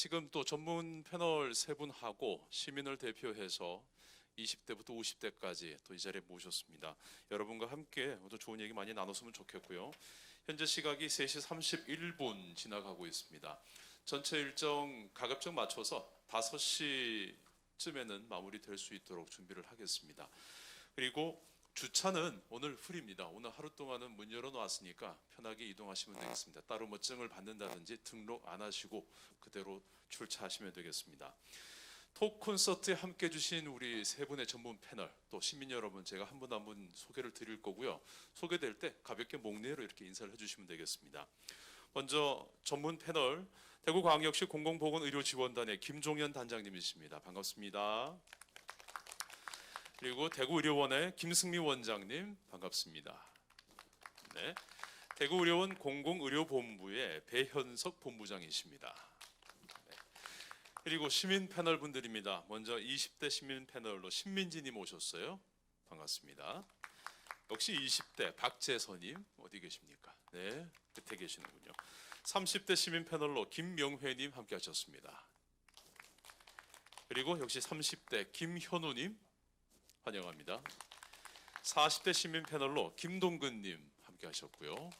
지금 또 전문 패널 세 분하고 시민을 대표해서 20대부터 50대까지 또 이 자리에 모셨습니다. 여러분과 함께 또 좋은 얘기 많이 나눴으면 좋겠고요. 현재 시각이 3시 31분 지나가고 있습니다. 전체 일정 가급적 맞춰서 5시쯤에는 마무리될 수 있도록 준비를 하겠습니다. 그리고 주차는 오늘 프리입니다. 오늘 하루 동안은 문 열어놓았으니까 편하게 이동하시면 되겠습니다. 따로 뭐 증을 받는다든지 등록 안 하시고 그대로 출차하시면 되겠습니다. 톡 콘서트에 함께 해주신 우리 세 분의 전문 패널 또 시민 여러분 제가 한 분 한 분 소개를 드릴 거고요. 소개될 때 가볍게 목례로 이렇게 인사를 해주시면 되겠습니다. 먼저 전문 패널 대구광역시 공공보건의료지원단의 김종현 단장님이십니다. 반갑습니다. 그리고 대구의료원의 김승미 원장님 반갑습니다. 네, 대구의료원 공공의료본부의 배현석 본부장이십니다. 네. 그리고 시민 패널 분들입니다. 먼저 20대 시민 패널로 신민지님 오셨어요. 반갑습니다. 역시 20대 박재선님 어디 계십니까? 네, 끝에 계시는군요. 30대 시민 패널로 김명회님 함께 하셨습니다. 그리고 역시 30대 김현우님 환영합니다. 40대 시민 패널로 김동근님 함께 하셨고요.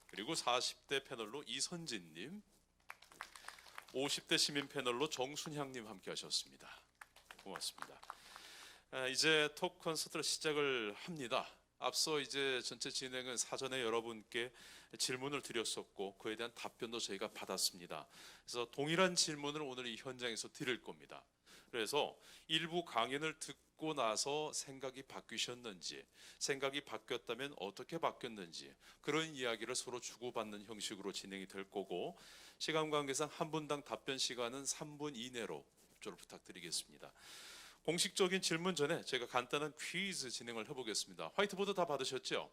그리고 40대 패널로 이선진님, 50대 시민 패널로 정순향님 함께 하셨습니다. 고맙습니다. 이제 톡 콘서트를 시작을 합니다. 앞서 이제 전체 진행은 사전에 여러분께 질문을 드렸었고 그에 대한 답변도 저희가 받았습니다. 그래서 동일한 질문을 오늘 이 현장에서 드릴 겁니다. 그래서 일부 강연을 듣고 나서 생각이 바뀌셨는지, 생각이 바뀌었다면 어떻게 바뀌었는지 그런 이야기를 서로 주고받는 형식으로 진행이 될 거고 시간 관계상 한 분당 답변 시간은 3분 이내로 협조를 부탁드리겠습니다. 공식적인 질문 전에 제가 간단한 퀴즈 진행을 해보겠습니다. 화이트보드 다 받으셨죠?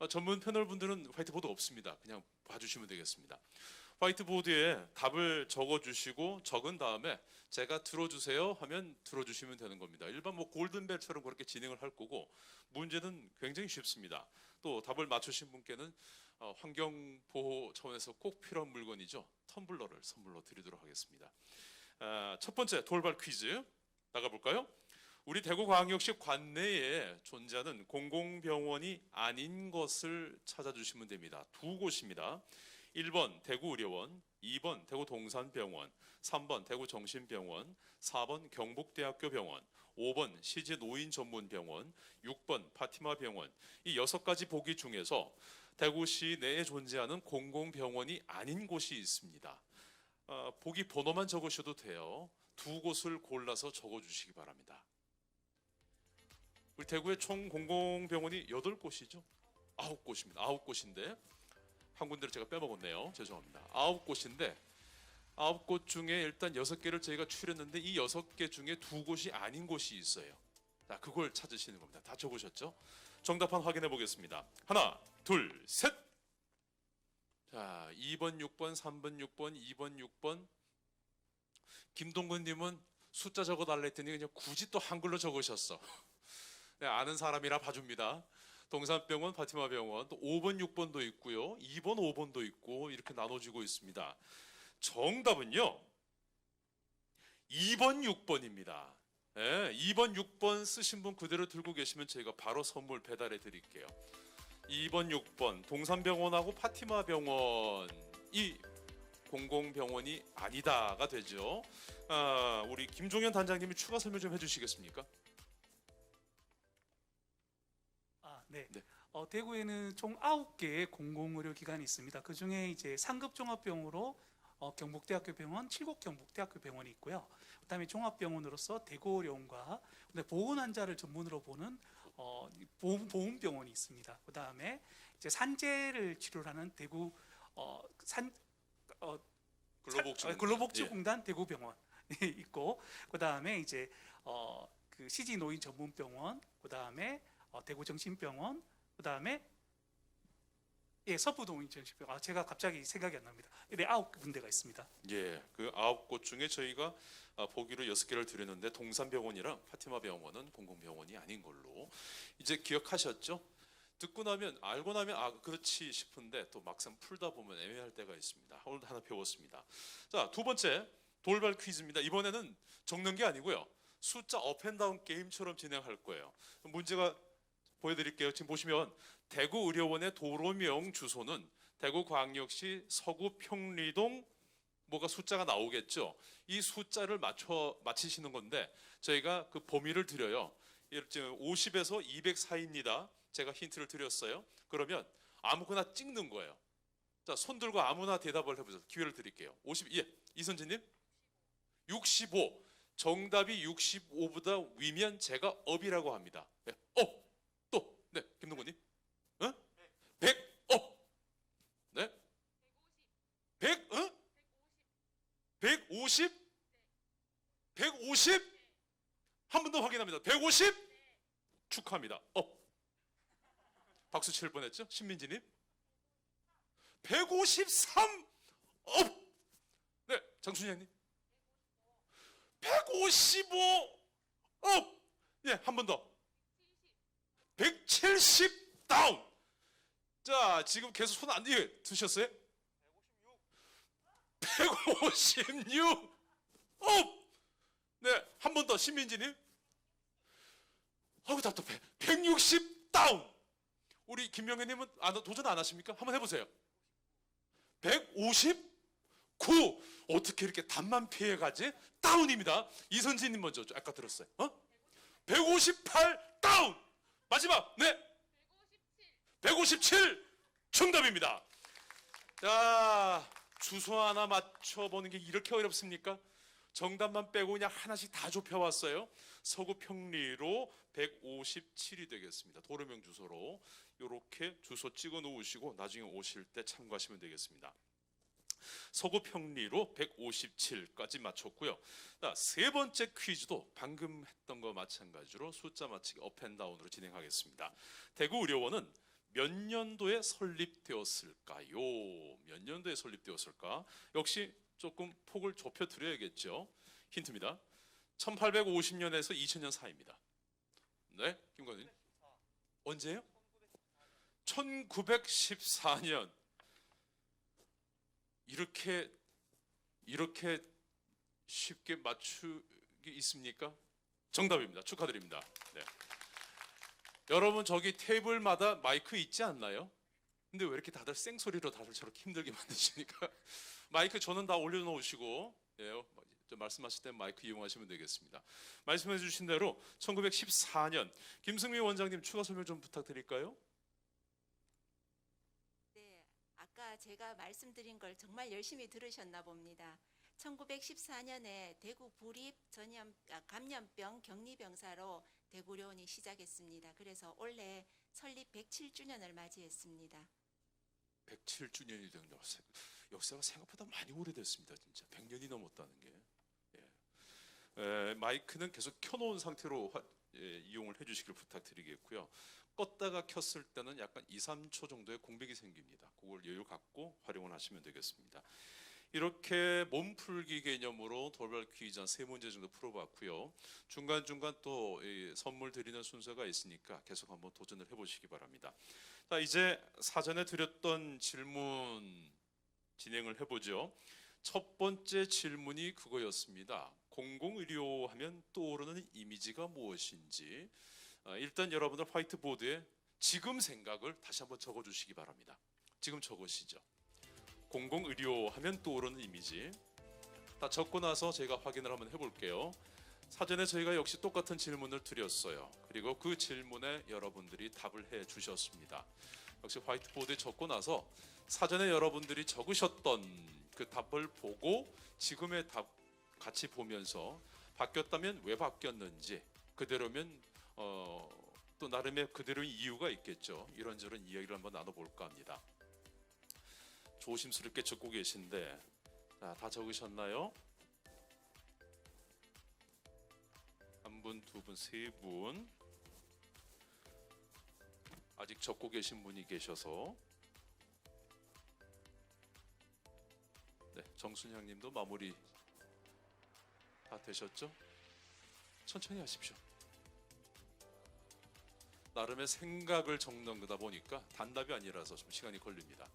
전문 패널분들은 화이트보드 없습니다. 그냥 봐주시면 되겠습니다. 화이트보드에 답을 적어주시고 적은 다음에 제가 들어주세요 하면 들어주시면 되는 겁니다. 일반 뭐 골든벨처럼 그렇게 진행을 할 거고 문제는 굉장히 쉽습니다. 또 답을 맞추신 분께는 환경보호 차원에서 꼭 필요한 물건이죠. 텀블러를 선물로 드리도록 하겠습니다. 첫 번째 돌발 퀴즈 나가볼까요? 우리 대구광역시 관내에 존재하는 공공병원이 아닌 것을 찾아주시면 됩니다. 두 곳입니다. 1번 대구의료원, 2번 대구동산병원, 3번 대구정신병원, 4번 경북대학교 병원, 5번 시지노인전문병원, 6번 파티마병원. 이 6가지 보기 중에서 대구시 내에 존재하는 공공병원이 아닌 곳이 있습니다. 보기 번호만 적으셔도 돼요. 두 곳을 골라서 적어주시기 바랍니다. 우리 대구에 총 공공병원이 8곳이죠? 9곳입니다. 9곳인데 한 군데를 제가 빼먹었네요. 죄송합니다. 9곳인데 9곳 중에 일단 6개를 저희가 추렸는데 이 6개 중에 2곳이 아닌 곳이 있어요. 자, 그걸 찾으시는 겁니다. 다 적으셨죠? 정답판 확인해 보겠습니다. 하나, 둘, 셋! 자, 2번, 6번, 3번, 6번, 2번, 6번. 김동근님은 숫자 적어달라 했더니 그냥 굳이 또 한글로 적으셨어. 네, 아는 사람이라 봐줍니다. 동산병원, 파티마병원, 또 5번, 6번도 있고요. 2번, 5번도 있고 이렇게 나눠지고 있습니다. 정답은요. 2번, 6번입니다. 네, 2번, 6번 쓰신 분 그대로 들고 계시면 저희가 바로 선물 배달해 드릴게요. 2번, 6번 동산병원하고 파티마병원이 공공병원이 아니다가 되죠. 우리 김종현 단장님이 추가 설명 좀 해주시겠습니까? 네. 네. 대구에는 총 9개의 공공의료기관이 있습니다. 그 중에 이제 상급종합병으로 경북대학교 병원, 칠곡 경북대학교 병원이 있고요. 그다음에 종합병원으로서 대구의료원과 보건 환자를 전문으로 보는 보훈병원이 있습니다. 그다음에 이제 산재를 치료하는 대구 근로복지공단 대구병원 있고, 그다음에 이제 그 시지노인 전문병원, 그다음에 대구정신병원, 그다음에 서부동인정신병원. 제가 갑자기 생각이 안 납니다. 네, 9군데가 있습니다. 예, 그 9곳 중에 저희가 보기로 6개를 드렸는데 동산병원이랑 파티마병원은 공공병원이 아닌 걸로 이제 기억하셨죠? 듣고 나면 알고 나면 그렇지 싶은데 또 막상 풀다 보면 애매할 때가 있습니다. 오늘도 하나 배웠습니다. 자, 두 번째 돌발 퀴즈입니다. 이번에는 적는 게 아니고요. 숫자 업앤다운 게임처럼 진행할 거예요. 문제가 보여드릴게요. 지금 보시면 대구의료원의 도로명 주소는 대구광역시 서구평리동 뭐가 숫자가 나오겠죠. 이 숫자를 맞히시는 건데 저희가 그 범위를 드려요. 50에서 200 사이입니다. 제가 힌트를 드렸어요. 그러면 아무거나 찍는 거예요. 자, 손 들고 아무나 대답을 해보세요. 기회를 드릴게요. 50, 예, 이선진님? 65. 정답이 65보다 위면 제가 업이라고 합니다. 네. 또, 네, 김동건님? 100, 네? 100, 150? 150? 한 번 더 확인합니다. 150? 축하합니다. 박수 칠 뻔했죠? 신민지님? 153! 네, 장순희님? 155! 예, 한 번 더. 170 다운! 자, 지금 계속 손 안 드셨어요? 156! 네, 한 번 더. 신민지님? 답답해. 160 다운! 우리 김명현님은 도전 안 하십니까? 한번 해보세요. 159! 어떻게 이렇게 답만 피해가지? 다운입니다. 이선진님 먼저 아까 들었어요. 158 다운! 마지막, 네. 157 정답입니다. 자, 주소 하나 맞춰보는 게 이렇게 어렵습니까? 정답만 빼고 그냥 하나씩 다 좁혀왔어요. 서구 평리로 157이 되겠습니다. 도로명 주소로 이렇게 주소 찍어 놓으시고 나중에 오실 때 참고하시면 되겠습니다. 서구 평리로 157까지 맞췄고요. 자, 세 번째 퀴즈도 방금 했던 거 마찬가지로 숫자 맞히기 업앤다운으로 진행하겠습니다. 대구의료원은 몇 년도에 설립되었을까요? 몇 년도에 설립되었을까? 역시 조금 폭을 좁혀 드려야겠죠. 힌트입니다. 1850년에서 2000년 사이입니다. 네, 김관님. 언제요? 1914년. 이렇게 쉽게 맞추기 있습니까? 정답입니다. 축하드립니다. 네. 여러분 저기 테이블마다 마이크 있지 않나요? 근데 왜 이렇게 다들 생소리로 다들 저렇게 힘들게 만드시니까 마이크 저는 다 올려놓으시고 예, 말씀하실 때 마이크 이용하시면 되겠습니다. 말씀해 주신 대로 1914년 김승미 원장님 추가 설명 좀 부탁드릴까요? 네, 아까 제가 말씀드린 걸 정말 열심히 들으셨나 봅니다. 1914년에 대구 부립 감염병 격리병사로 대구의료원이 시작했습니다. 그래서 올해 설립 107주년을 맞이했습니다. 107주년이 된 역사가 생각보다 많이 오래됐습니다. 진짜 100년이 넘었다는 게. 마이크는 계속 켜놓은 상태로 이용을 해주시길 부탁드리겠고요. 껐다가 켰을 때는 약간 2, 3초 정도의 공백이 생깁니다. 그걸 여유 갖고 활용을 하시면 되겠습니다. 이렇게 몸풀기 개념으로 돌발 퀴즈 한 3문제 정도 풀어봤고요. 중간중간 또 선물 드리는 순서가 있으니까 계속 한번 도전을 해보시기 바랍니다. 자, 이제 사전에 드렸던 질문 진행을 해보죠. 첫 번째 질문이 그거였습니다. 공공의료 하면 떠오르는 이미지가 무엇인지. 일단 여러분들 화이트보드에 지금 생각을 다시 한번 적어주시기 바랍니다. 지금 적으시죠. 공공의료 하면 떠오르는 이미지. 다 적고 나서 제가 확인을 한번 해볼게요. 사전에 저희가 역시 똑같은 질문을 드렸어요. 그리고 그 질문에 여러분들이 답을 해주셨습니다. 역시 화이트보드에 적고 나서 사전에 여러분들이 적으셨던 그 답을 보고 지금의 답 같이 보면서 바뀌었다면 왜 바뀌었는지, 그대로면 또 나름의 그대로의 이유가 있겠죠. 이런저런 이야기를 한번 나눠볼까 합니다. 조심스럽게 적고 계신데, 자, 다 적으셨나요? 한 분, 두 분, 세 분. 아직 적고 계신 분이 계셔서. 네, 정순향님도 마무리 다 되셨죠? 천천히 하십시오. 나름의 생각을 적는 거다 보니까 단답이 아니라서 좀 시간이 걸립니다.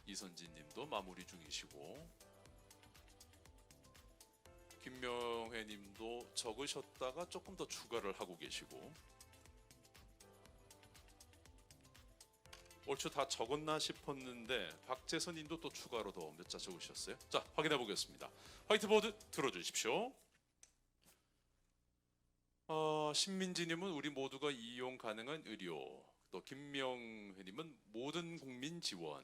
이선진 님도 마무리 중이시고. 김명회님도 적으셨다가 조금 더 추가를 하고 계시고 옳죠 다 적었나 싶었는데 박재선님도 또 추가로 더 몇 자 적으셨어요. 자 확인해 보겠습니다. 화이트보드 들어주십시오. 신민지님은 우리 모두가 이용 가능한 의료, 또 김명회님은 모든 국민 지원,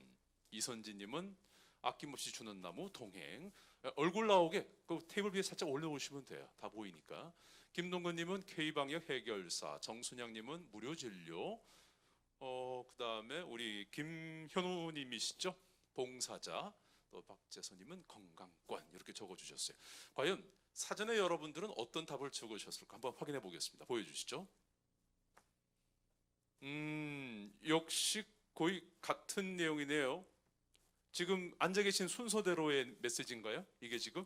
이선진님은 아낌없이 주는 나무 동행. 얼굴 나오게 그 테이블 위에 살짝 올려놓으시면 돼요. 다 보이니까. 김동근님은 K방역 해결사, 정순양님은 무료 진료. 그다음에 우리 김현우님이시죠? 봉사자. 또 박재선님은 건강권 이렇게 적어주셨어요. 과연 사전에 여러분들은 어떤 답을 적으셨을까 한번 확인해 보겠습니다. 보여주시죠. 역시 거의 같은 내용이네요. 지금 앉아 계신 순서대로의 메시지인가요? 이게 지금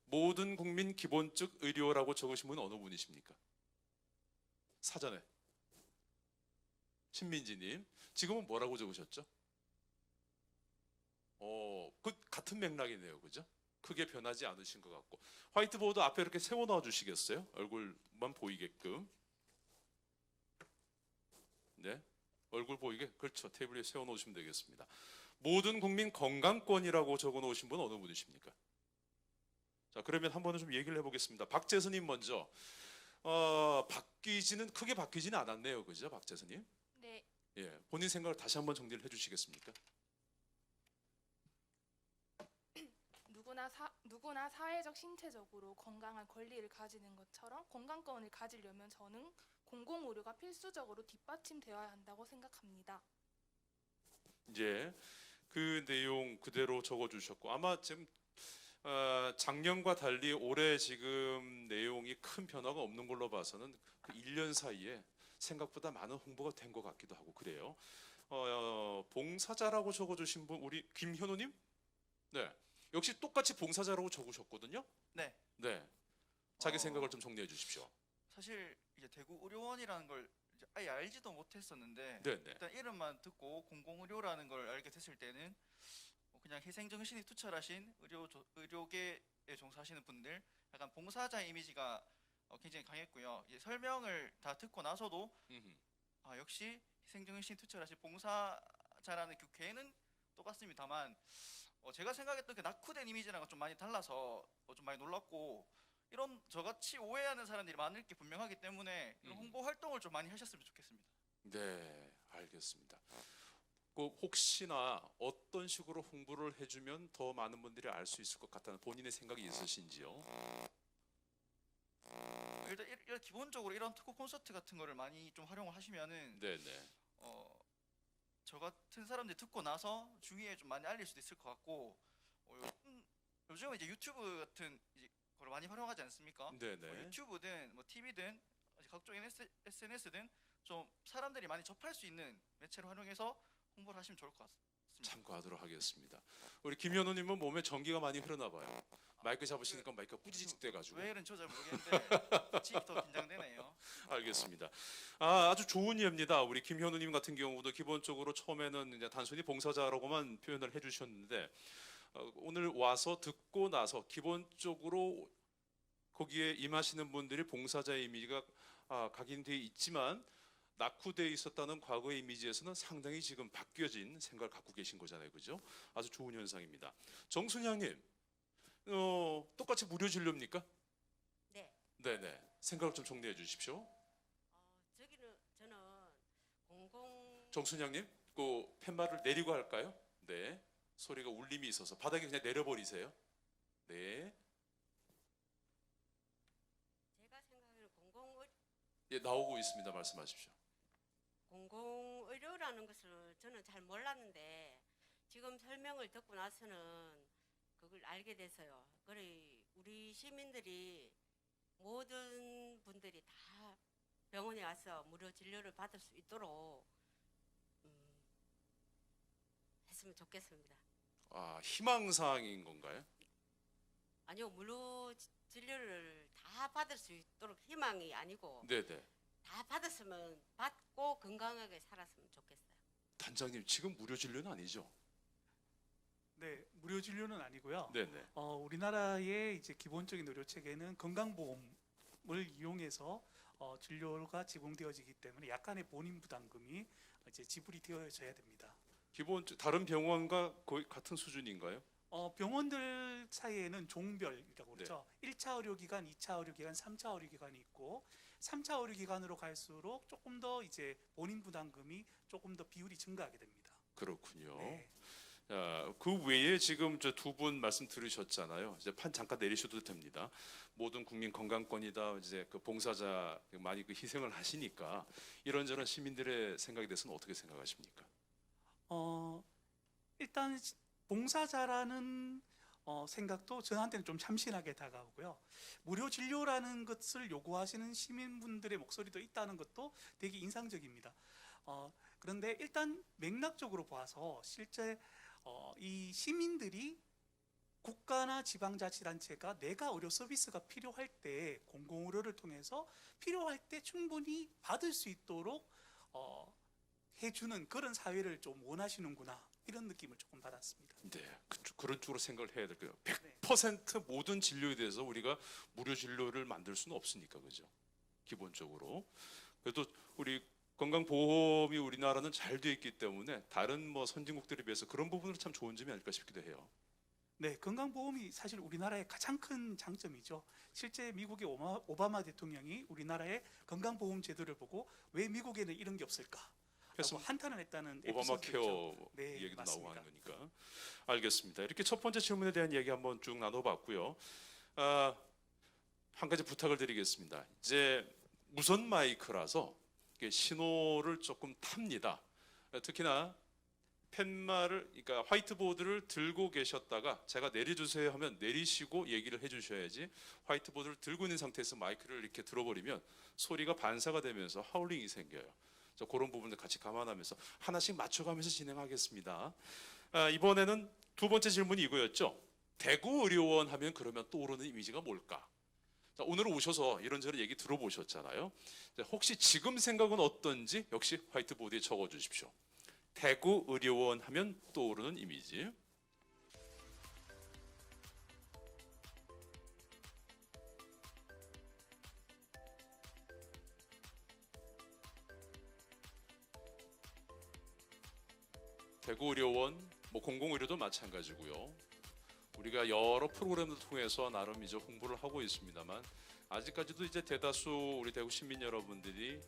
모든 국민 기본적 의료라고 적으신 분은 어느 분이십니까? 사전에 신민지님 지금은 뭐라고 적으셨죠? 그 같은 맥락이네요, 그죠? 크게 변하지 않으신 것 같고 화이트보드 앞에 이렇게 세워 놔 주시겠어요? 얼굴만 보이게끔. 네, 얼굴 보이게 그렇죠. 테이블 위에 세워 놓으시면 되겠습니다. 모든 국민 건강권이라고 적어 놓으신 분은 어느 분이십니까? 자, 그러면 한 번은 좀 얘기를 해보겠습니다. 박재선님 먼저. 크게 바뀌지는 않았네요, 그죠, 박재선님? 네, 예, 본인 생각을 다시 한번 정리를 해주시겠습니까? 누구나 사회적 신체적으로 건강한 권리를 가지는 것처럼 건강권을 가지려면 저는 공공의료가 필수적으로 뒷받침되어야 한다고 생각합니다. 이제 그 내용 그대로 적어주셨고 아마 지금 작년과 달리 올해 지금 내용이 큰 변화가 없는 걸로 봐서는 그 1년 사이에 생각보다 많은 홍보가 된 것 같기도 하고 그래요. 봉사자라고 적어주신 분 우리 김현우님? 네, 역시 똑같이 봉사자라고 적으셨거든요. 네. 네, 자기 어, 생각을 좀 정리해 주십시오. 사실 이제 대구 의료원이라는 걸 이제 아예 알지도 못했었는데 네, 네. 일단 이름만 듣고 공공의료라는 걸 알게 됐을 때는 그냥 희생정신이 투철하신 의료계에 종사하시는 분들 약간 봉사자 이미지가 굉장히 강했고요. 이제 설명을 다 듣고 나서도 역시 희생정신이 투철하신 봉사자라는 그 괴는 똑같습니다만 제가 생각했던 그 낙후된 이미지랑은 좀 많이 달라서 좀 많이 놀랐고 이런 저같이 오해하는 사람들이 많을 게 분명하기 때문에 이런 홍보 활동을 좀 많이 하셨으면 좋겠습니다. 네, 알겠습니다. 그 혹시나 어떤 식으로 홍보를 해주면 더 많은 분들이 알 수 있을 것 같다는 본인의 생각이 있으신지요? 일단 기본적으로 이런 특허 콘서트 같은 거를 많이 좀 활용을 하시면은 네, 네. 저 같은 사람들이 듣고 나서 주위에 좀 많이 알릴 수도 있을 것 같고 요즘은 이제 유튜브 같은 이제 걸 많이 활용하지 않습니까? 네, 네. 유튜브든 뭐 TV든 각종 SNS든 좀 사람들이 많이 접할 수 있는 매체로 활용해서 홍보를 하시면 좋을 것 같습니다. 참고하도록 하겠습니다. 우리 김현우님은 몸에 전기가 많이 흐르나 봐요. 마이크 잡으시니까 마이크가 꾸지직 돼가지고. 왜 이런지 잘 모르겠는데 지금 더 긴장되네요. 알겠습니다. 아주 좋은 예입니다. 우리 김현우님 같은 경우도 기본적으로 처음에는 이제 단순히 봉사자라고만 표현을 해주셨는데 오늘 와서 듣고 나서 기본적으로 거기에 임하시는 분들이 봉사자의 이미지가 각인되어 있지만 낙후되어 있었다는 과거의 이미지에서는 상당히 지금 바뀌어진 생각을 갖고 계신 거잖아요, 그죠? 아주 좋은 현상입니다. 정순양님, 똑같이 무료 진료입니까? 네. 네네. 생각을 좀 정리해 주십시오. 저기는 저는 공공 정순양님, 그 팻말을 내리고 할까요? 네. 소리가 울림이 있어서 바닥에 그냥 내려버리세요. 네. 제가 생각하는 예, 나오고 있습니다. 말씀하십시오. 공공의료라는 것을 저는 잘 몰랐는데 지금 설명을 듣고 나서는 그걸 알게 돼서요. 그래 우리 시민들이 모든 분들이 다 병원에 와서 무료 진료를 받을 수 있도록 했으면 좋겠습니다. 희망사항인 건가요? 아니요, 무료 진료를 다 받을 수 있도록 희망이 아니고 네네. 다 받았으면 받고 건강하게 살았으면 좋겠어요. 단장님, 지금 무료 진료는 아니죠? 네, 무료 진료는 아니고요. 네네. 우리나라의 이제 기본적인 의료 체계는 건강보험을 이용해서 진료가 제공되어지기 때문에 약간의 본인 부담금이 이제 지불이 되어져야 됩니다. 기본 다른 병원과 거의 같은 수준인가요? 병원들 사이에는 종별이라고 네. 그러죠. 1차 의료기관, 2차 의료기관, 3차 의료기관이 있고 3차 의료기관으로 갈수록 조금 더 이제 본인 부담금이 조금 더 비율이 증가하게 됩니다. 그렇군요. 네. 그 외에 지금 저 두 분 말씀 들으셨잖아요. 이제 판 잠깐 내리셔도 됩니다. 모든 국민 건강권이다. 이제 그 봉사자 많이 그 희생을 하시니까 이런저런 시민들의 생각에 대해서는 어떻게 생각하십니까? 일단 봉사자라는 생각도 저한테는 좀 참신하게 다가오고요. 무료 진료라는 것을 요구하시는 시민분들의 목소리도 있다는 것도 되게 인상적입니다. 그런데 일단 맥락적으로 봐서 실제 이 시민들이 국가나 지방자치단체가 내가 의료 서비스가 필요할 때 공공의료를 통해서 필요할 때 충분히 받을 수 있도록 해주는 그런 사회를 좀 원하시는구나 이런 느낌을 조금 받았습니다. 네, 그런 쪽으로 생각을 해야 될 거예요. 네. 100% 모든 진료에 대해서 우리가 무료 진료를 만들 수는 없으니까, 그죠? 기본적으로. 그래도 우리 건강보험이 우리나라는 잘 돼 있기 때문에 다른 뭐 선진국들에 비해서 그런 부분은 참 좋은 점이 아닐까 싶기도 해요. 네, 건강보험이 사실 우리나라의 가장 큰 장점이죠. 실제 미국의 오바마 대통령이 우리나라의 건강보험 제도를 보고 왜 미국에는 이런 게 없을까? 그래서 라고 한탄을 했다는 오바마 에피소드도 있죠. 케어 네, 얘기도 맞습니다. 나오고 하는 거니까. 알겠습니다. 이렇게 첫 번째 질문에 대한 얘기 한번 쭉 나눠봤고요. 한 가지 부탁을 드리겠습니다. 이제 무선 마이크라서 이게 신호를 조금 탑니다. 특히나 펜말을, 그러니까 화이트보드를 들고 계셨다가 제가 내려주세요 하면 내리시고 얘기를 해주셔야지, 화이트보드를 들고 있는 상태에서 마이크를 이렇게 들어버리면 소리가 반사가 되면서 하울링이 생겨요. 그래서 그런 부분들 같이 감안하면서 하나씩 맞춰가면서 진행하겠습니다. 이번에는 두 번째 질문이 이거였죠. 대구의료원 하면 그러면 떠오르는 이미지가 뭘까? 자, 오늘 오셔서 이런저런 얘기 들어보셨잖아요. 자, 혹시 지금 생각은 어떤지 역시 화이트보드에 적어주십시오. 대구의료원 하면 떠오르는 이미지. 대구의료원, 뭐 공공의료도 마찬가지고요. 우리가 여러 프로그램을 통해서 나름 이제 홍보를 하고 있습니다만 아직까지도 이제 대다수 우리 대구 시민 여러분들이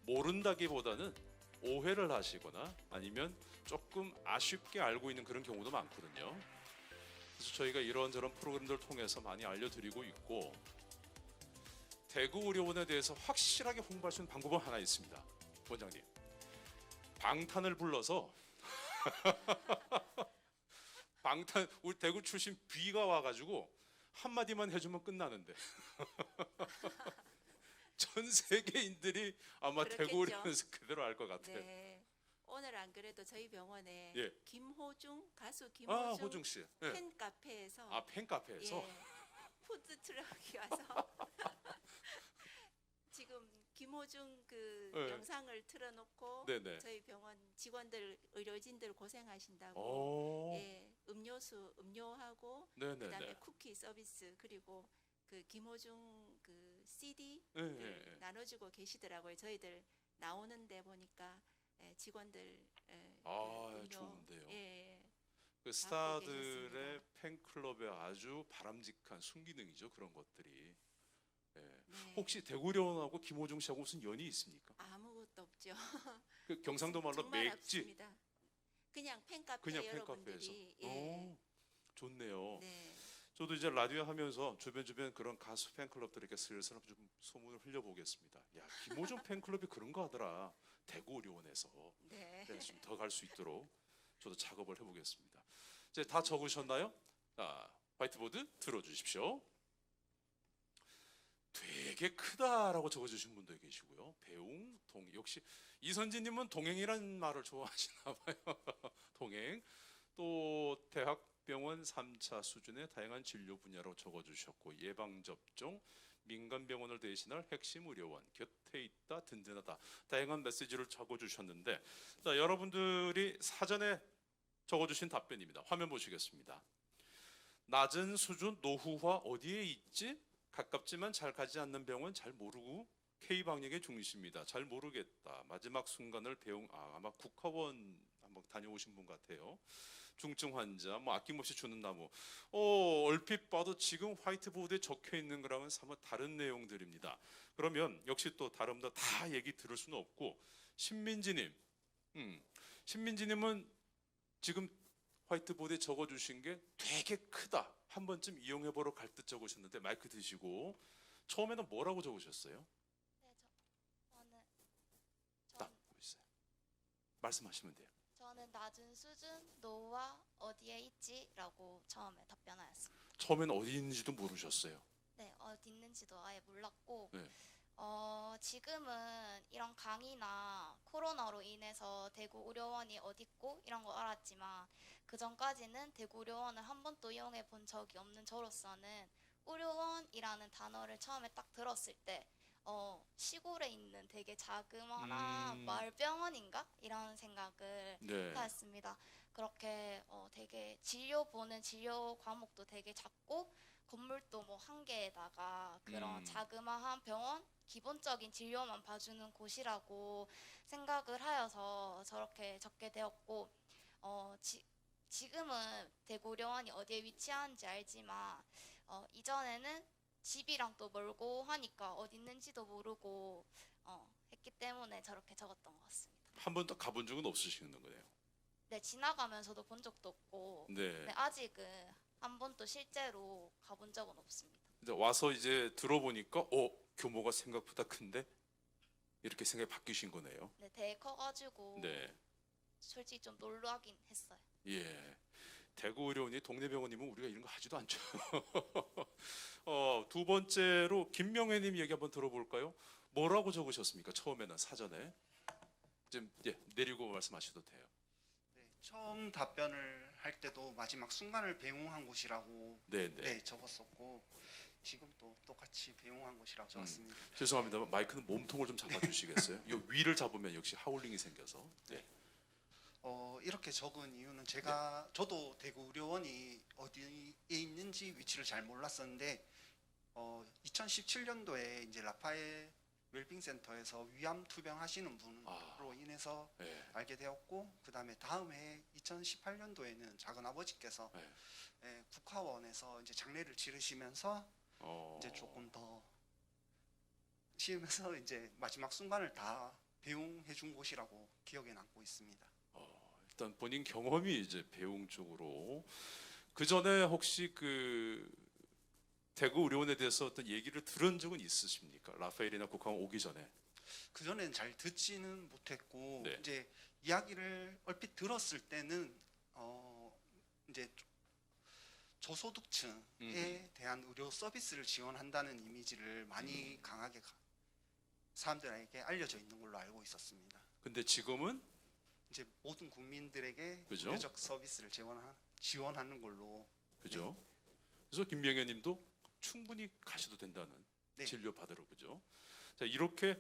모른다기보다는 오해를 하시거나 아니면 조금 아쉽게 알고 있는 그런 경우도 많거든요. 그래서 저희가 이런저런 프로그램들을 통해서 많이 알려드리고 있고, 대구의료원에 대해서 확실하게 홍보할 수 있는 방법은 하나 있습니다. 원장님, 방탄을 불러서 방탄, 우리 대구 출신 B가 와가지고 한마디만 해주면 끝나는데 전 세계인들이 아마 그렇겠죠. 대구의료원에서 그대로 알 것 같아요. 네. 오늘 안 그래도 저희 병원에 예. 김호중 가수 김호중 호중 씨. 예. 팬카페에서 팬카페에서. 예, 푸드 트럭이 와서 지금 김호중 그 네. 영상을 틀어놓고 네네. 저희 병원 직원들 의료진들 고생하신다고 오. 예, 음료하고 네네네. 그다음에 쿠키 서비스 그리고 그 김호중 그 CD 예, 를 예, 예. 나눠주고 계시더라고요. 저희들 나오는데 보니까 직원들 좋은데요. 예, 그 받고 스타들의 계셨습니다. 팬클럽의 아주 바람직한 순기능이죠. 그런 것들이. 예. 네. 혹시 대구의료원하고 김호중 씨하고 무슨 연이 있습니까? 아무것도 없죠. 그 경상도 말로 정말 맥지. 없습니다. 그냥 팬카페 그냥 여러분들이 팬카페에서. 예, 좋네요. 네. 저도 이제 라디오 하면서 주변 그런 가수 팬클럽들에게 슬슬 좀 소문을 흘려보겠습니다. 야, 김호중 팬클럽이 그런 거 하더라. 대구의료원에서. 네. 네, 좀 더 갈 수 있도록 저도 작업을 해보겠습니다. 이제 다 적으셨나요? 화이트보드 들어주십시오. 되게 크다라고 적어주신 분도 계시고요. 배웅, 동행. 역시 이선진님은 동행이라는 말을 좋아하시나 봐요. 동행. 또 대학병원 3차 수준의 다양한 진료 분야로 적어주셨고, 예방접종, 민간병원을 대신할 핵심 의료원, 곁에 있다, 든든하다. 다양한 메시지를 적어주셨는데, 자, 여러분들이 사전에 적어주신 답변입니다. 화면 보시겠습니다. 낮은 수준 노후화 어디에 있지? 가깝지만 잘 가지 않는 병원 잘 모르고 K방역의 중심이다. 잘 모르겠다. 마지막 순간을 아마 국화원 한번 다녀오신 분 같아요. 중증 환자, 뭐 아낌없이 주는 나무. 얼핏 봐도 지금 화이트보드에 적혀 있는 거랑은 사뭇 다른 내용들입니다. 그러면 역시 또 다름다 다 얘기 들을 수는 없고 신민지님, 신민지님은 지금 화이트보드에 적어주신 게 되게 크다. 한 번쯤 이용해보러 갈 듯 적으셨는데 마이크 드시고 처음에는 뭐라고 적으셨어요? 네, 딱 있어요. 말씀하시면 돼요. 저는 낮은 수준 노후와 어디에 있지라고 처음에 답변하였습니다. 처음에는 어디 있는지도 모르셨어요. 네, 어디 있는지도 아예 몰랐고 네. 지금은 이런 강의나 코로나로 인해서 대구 의료원이 어디 있고 이런 거 알았지만 그 전까지는 대구 의료원을 한 번도 이용해 본 적이 없는 저로서는 의료원이라는 단어를 처음에 딱 들었을 때 시골에 있는 되게 자그마한 마을병원인가? 이런 생각을 네. 하였습니다. 그렇게 되게 보는 진료 과목도 되게 작고 건물도 뭐 한 개에다가 그런 자그마한 병원 기본적인 진료만 봐주는 곳이라고 생각을 하여서 저렇게 적게 되었고 지금은 대구의료원이 어디에 위치하는지 알지만 이전에는 집이랑 또 멀고 하니까 어디 있는지도 모르고 했기 때문에 저렇게 적었던 것 같습니다. 한 번도 가본 적은 없으시는 거네요. 네, 지나가면서도 본 적도 없고 네. 네, 아직은 한 번도 실제로 가본 적은 없습니다. 근데 와서 이제 들어보니까 규모가 생각보다 큰데 이렇게 생각이 바뀌신 거네요. 네, 되게 커가지고 네. 솔직히 좀 놀라긴 했어요. 예. 대구 의료원이 동네 병원이면 우리가 이런 거 하지도 않죠. 두 번째로 김명혜님 얘기 한번 들어볼까요? 뭐라고 적으셨습니까? 처음에는 사전에 좀 내리고 말씀하셔도 돼요. 네, 처음 답변을 할 때도 마지막 순간을 배웅한 곳이라고 네. 적었었고 지금도 똑같이 배웅한 곳이라고 적었습니다. 죄송합니다. 마이크는 몸통을 좀 잡아주시겠어요? 이 위를 잡으면 역시 하울링이 생겨서. 네. 이렇게 적은 이유는 저도 대구 의료원이 어디에 있는지 위치를 잘 몰랐었는데 2017년도에 이제 라파엘 웰빙센터에서 위암 투병하시는 분으로 인해서 네. 알게 되었고 그다음에 다음해 2018년도에는 작은 아버지께서 네. 국화원에서 이제 장례를 치르시면서 이제 조금 더 치면서 이제 마지막 순간을 다 배웅해 준 곳이라고 기억에 남고 있습니다. 일단 본인 경험이 이제 배웅 쪽으로 그 전에 혹시 그 대구 의료원에 대해서 어떤 얘기를 들은 적은 있으십니까? 라파엘이나 국화원 오기 전에. 그 전에는 잘 듣지는 못했고 네. 이제 이야기를 얼핏 들었을 때는 이제 저소득층에 대한 의료 서비스를 지원한다는 이미지를 많이 강하게 사람들에게 알려져 있는 걸로 알고 있었습니다. 근데 지금은 이제 모든 국민들에게 그죠? 의료적 서비스를 지원하는 걸로. 그죠? 그래서 김명현님도 충분히 가셔도 된다는 네. 진료 받으러 그죠? 자 이렇게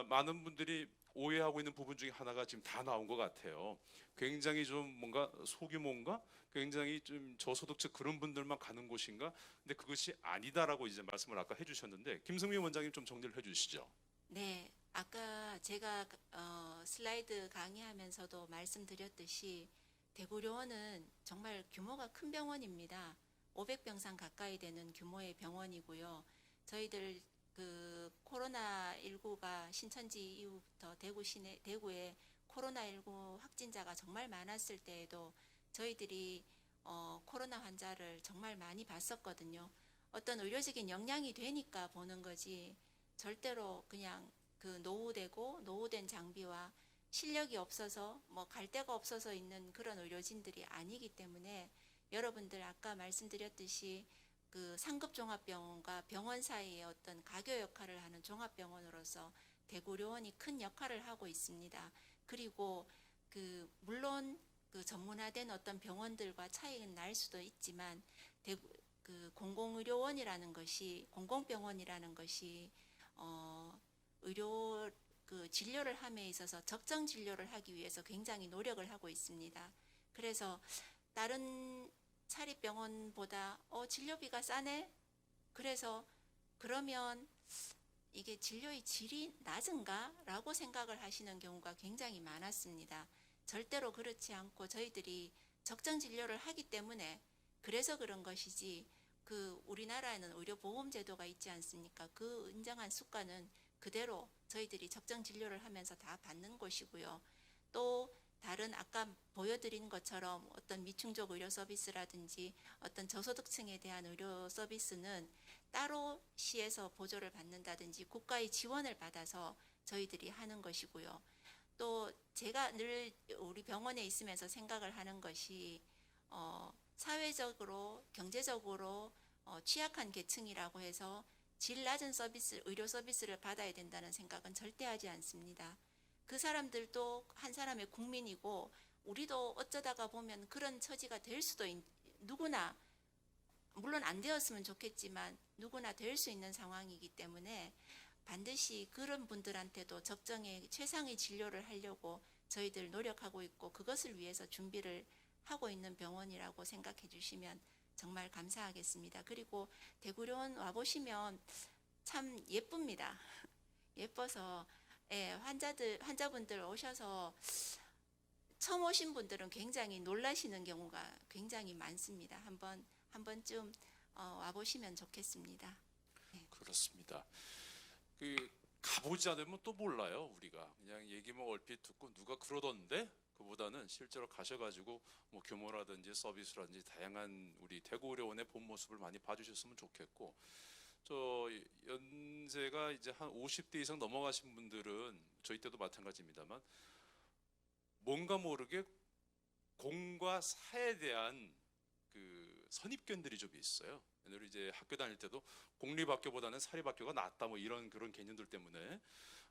많은 분들이 오해하고 있는 부분 중에 하나가 지금 다 나온 것 같아요. 굉장히 좀 뭔가 소규모인가? 굉장히 좀 저소득층 그런 분들만 가는 곳인가? 근데 그것이 아니다라고 이제 말씀을 아까 해주셨는데 김승민 원장님 좀 정리를 해주시죠. 네, 아까 제가 슬라이드 강의하면서도 말씀드렸듯이 대구의료원은 정말 규모가 큰 병원입니다. 500병상 가까이 되는 규모의 병원이고요. 저희들 그 코로나19가 신천지 이후부터 대구에 코로나19 확진자가 정말 많았을 때에도 저희들이 코로나 환자를 정말 많이 봤었거든요. 어떤 의료적인 역량이 되니까 보는 거지 절대로 그냥 그 노후된 장비와 실력이 없어서 뭐 갈 데가 없어서 있는 그런 의료진들이 아니기 때문에 여러분들 아까 말씀드렸듯이 그 상급 종합병원과 병원 사이의 어떤 가교 역할을 하는 종합병원으로서 대구의료원이 큰 역할을 하고 있습니다. 그리고 그 물론 그 전문화된 어떤 병원들과 차이는 날 수도 있지만 그 공공의료원이라는 것이 공공병원이라는 것이 의료 그 진료를 함에 있어서 적정 진료를 하기 위해서 굉장히 노력을 하고 있습니다. 그래서 다른 사립병원보다 진료비가 싸네. 그래서 그러면 이게 진료의 질이 낮은가라고 생각을 하시는 경우가 굉장히 많았습니다. 절대로 그렇지 않고 저희들이 적정 진료를 하기 때문에 그래서 그런 것이지, 그 우리나라에는 의료보험제도가 있지 않습니까? 그 인정한 수가는 그대로 저희들이 적정 진료를 하면서 다 받는 것이고요. 또 다른 아까 보여드린 것처럼 어떤 미충족 의료 서비스라든지 어떤 저소득층에 대한 의료 서비스는 따로 시에서 보조를 받는다든지 국가의 지원을 받아서 저희들이 하는 것이고요. 또 제가 늘 우리 병원에 있으면서 생각을 하는 것이 사회적으로 경제적으로 취약한 계층이라고 해서 질 낮은 서비스, 의료 서비스를 받아야 된다는 생각은 절대 하지 않습니다. 그 사람들도 한 사람의 국민이고 우리도 어쩌다가 보면 그런 처지가 될 수도 누구나, 물론 안 되었으면 좋겠지만 누구나 될 수 있는 상황이기 때문에 반드시 그런 분들한테도 적정의 최상의 진료를 하려고 저희들 노력하고 있고 그것을 위해서 준비를 하고 있는 병원이라고 생각해 주시면 정말 감사하겠습니다. 그리고 대구의료원 와보시면 참 예쁩니다. 예뻐서 환자분들 오셔서 처음 오신 분들은 굉장히 놀라시는 경우가 굉장히 많습니다. 한 번쯤 와보시면 좋겠습니다. 그렇습니다. 가보지 않으면 또 몰라요. 우리가 그냥 얘기만 얼핏 듣고 누가 그러던데, 그보다는 실제로 가셔가지고 뭐 규모라든지 서비스라든지 다양한 우리 대구의료원의 본 모습을 많이 봐주셨으면 좋겠고, 저 연세가 이제 한 50대 이상 넘어가신 분들은 저희 때도 마찬가지입니다만 뭔가 모르게 공과 사에 대한 그 선입견들이 좀 있어요. 옛날에 이제 학교 다닐 때도 공립학교보다는 사립학교가 낫다 뭐 이런 그런 개념들 때문에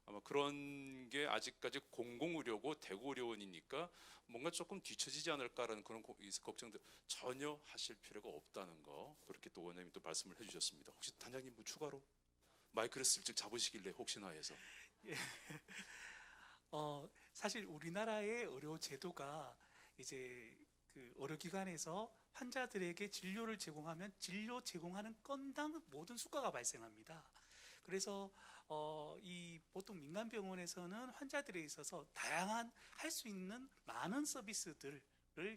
아마 그런 게 아직까지 공공의료고 대구의료원이니까 뭔가 조금 뒤처지지 않을까라는 그런 걱정들 전혀 하실 필요가 없다는 거, 그렇게 또 원장님이 또 말씀을 해주셨습니다. 혹시 단장님 뭐 추가로 마이크를 슬쩍 잡으시길래 혹시나 해서. 사실 우리나라의 의료 제도가 이제 그 의료기관에서 환자들에게 진료를 제공하면 진료 제공하는 건당 모든 수가가 발생합니다. 그래서 이 보통 민간병원에서는 환자들에 있어서 다양한 할 수 있는 많은 서비스들을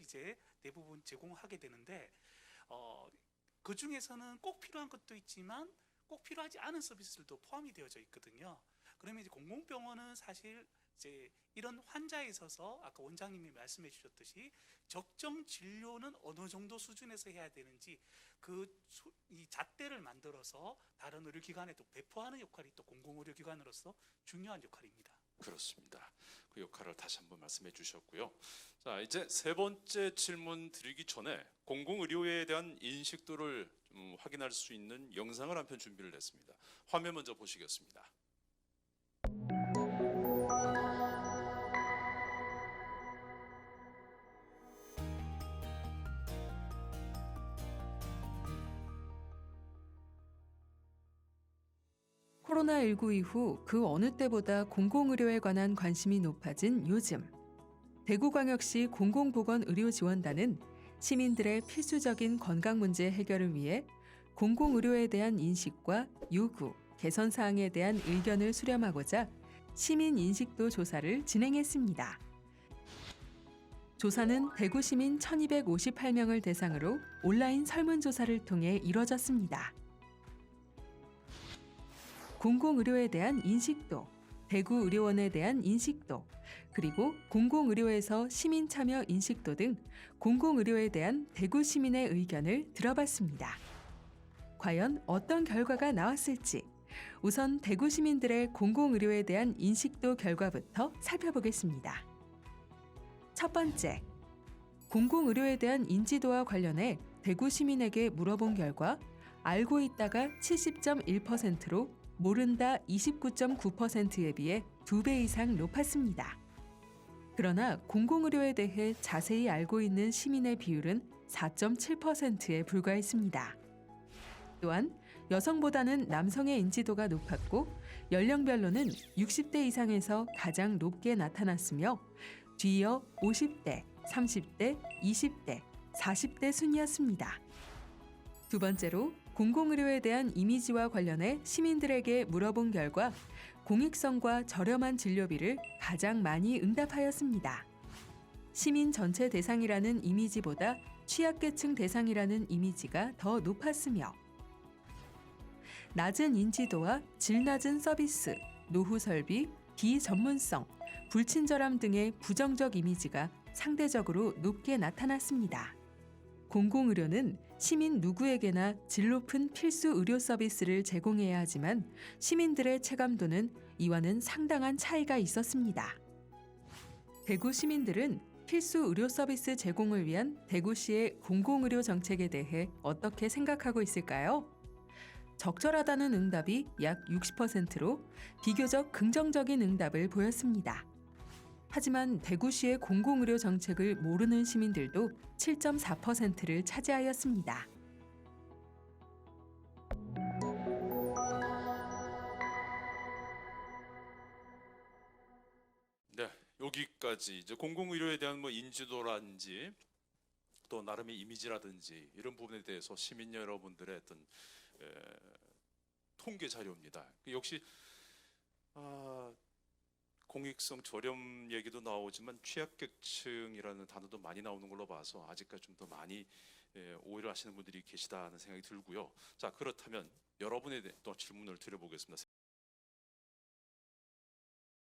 이제 대부분 제공하게 되는데 그 중에서는 꼭 필요한 것도 있지만 꼭 필요하지 않은 서비스들도 포함이 되어져 있거든요. 그러면 이제 공공병원은 사실 이제 이런 환자에 있어서 아까 원장님이 말씀해 주셨듯이 적정 진료는 어느 정도 수준에서 해야 되는지 이 잣대를 만들어서 다른 의료기관에 또 배포하는 역할이 또 공공의료기관으로서 중요한 역할입니다. 그렇습니다. 그 역할을 다시 한번 말씀해 주셨고요. 자, 이제 세 번째 질문 드리기 전에 공공의료에 대한 인식도를 좀 확인할 수 있는 영상을 한 편 준비를 했습니다. 화면 먼저 보시겠습니다. 코로나19 이후 그 어느 때보다 공공의료에 관한 관심이 높아진 요즘, 대구광역시 공공보건의료지원단은 시민들의 필수적인 건강 문제 해결을 위해 공공의료에 대한 인식과 요구, 개선 사항에 대한 의견을 수렴하고자 시민 인식도 조사를 진행했습니다. 조사는 대구 시민 1,258명을 대상으로 온라인 설문조사를 통해 이뤄졌습니다. 공공의료에 대한 인식도, 대구의료원에 대한 인식도, 그리고 공공의료에서 시민 참여 인식도 등 공공의료에 대한 대구 시민의 의견을 들어봤습니다. 과연 어떤 결과가 나왔을지 우선 대구 시민들의 공공의료에 대한 인식도 결과부터 살펴보겠습니다. 첫 번째, 공공의료에 대한 인지도와 관련해 대구 시민에게 물어본 결과 알고 있다가 70.1%로 모른다 29.9%에 비해 2배 이상 높았습니다. 그러나 공공의료에 대해 자세히 알고 있는 시민의 비율은 4.7%에 불과했습니다. 또한 여성보다는 남성의 인지도가 높았고 연령별로는 60대 이상에서 가장 높게 나타났으며 뒤이어 50대, 30대, 20대, 40대 순이었습니다. 두 번째로 공공의료에 대한 이미지와 관련해 시민들에게 물어본 결과 공익성과 저렴한 진료비를 가장 많이 응답하였습니다. 시민 전체 대상이라는 이미지보다 취약계층 대상이라는 이미지가 더 높았으며 낮은 인지도와 질 낮은 서비스, 노후 설비, 비전문성, 불친절함 등의 부정적 이미지가 상대적으로 높게 나타났습니다. 공공의료는 시민 누구에게나 질 높은 필수 의료 서비스를 제공해야 하지만 시민들의 체감도는 이와는 상당한 차이가 있었습니다. 대구 시민들은 필수 의료 서비스 제공을 위한 대구시의 공공의료 정책에 대해 어떻게 생각하고 있을까요? 적절하다는 응답이 약 60%로 비교적 긍정적인 응답을 보였습니다. 하지만 대구시의 공공의료 정책을 모르는 시민들도 7.4%를 차지하였습니다. 네, 여기까지 이제 공공의료에 대한 뭐 인지도라든지 또 나름의 이미지라든지 이런 부분에 대해서 시민 여러분들의 어떤 통계 자료입니다. 역시 공익성 저렴 얘기도 나오지만 취약계층이라는 단어도 많이 나오는 걸로 봐서 아직까지 좀 더 많이 오해를 하시는 분들이 계시다는 생각이 들고요. 자, 그렇다면 여러분에 대해 또 질문을 드려보겠습니다.